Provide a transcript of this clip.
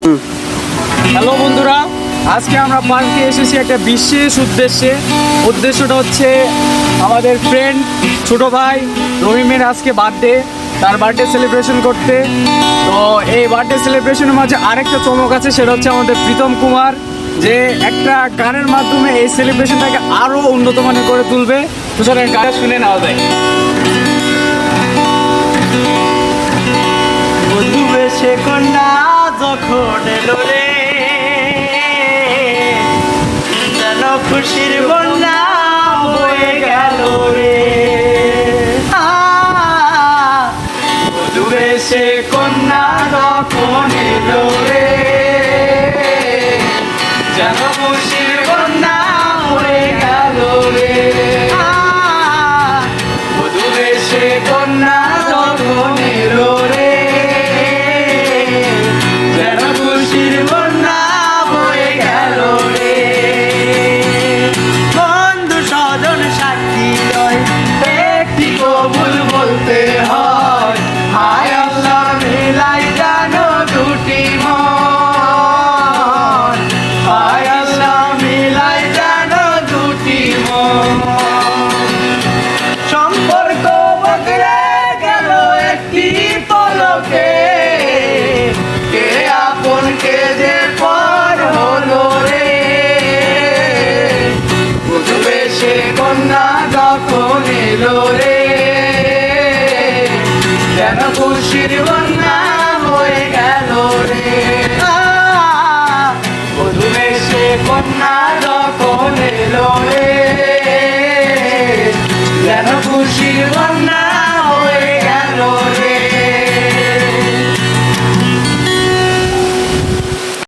Hello বন্ধুরা, আজকে আমরা পার্কে এসেছি একটা বিশেষ উদ্দেশ্যটা হচ্ছে আমাদের ফ্রেন্ড ছোট ভাই রহিমের আজকে বার্থডে, তার বার্থডে সেলিব্রেশন করতে। তো এই বার্থডে সেলিব্রেশনের মাঝে আরেকটা চমক আছে, সেটা হচ্ছে আমাদের প্রীতম কুমার যে একটা গানের মাধ্যমে এই সেলিব্রেশনটাকে আরও উন্নত মানের করে তুলবে। তো চলেন গানটা শুনে নেওয়া যায়। বধূ বেশে কন্যা যখন এলো রে, যেন খুশির বন্যা বয়ে গেল রে। বধূ বেশে কন্যা যখন এলো রে, যেন খুশির বন্যা বয়ে গেল রে। বধূ বেশে কন্যা যখন এলো রে, বলতে হয় হায় আল্লাহ মিলাই জানো দুটি মন, হায় আল্লাহ মিলাই জানো দুটি মন। সম্পর্ক বদলে গেল একটি পলকে, কে আপন কে যে পর হলো রে। বধূ বেশে কন্যা যখন এলো রে, যেন খুশির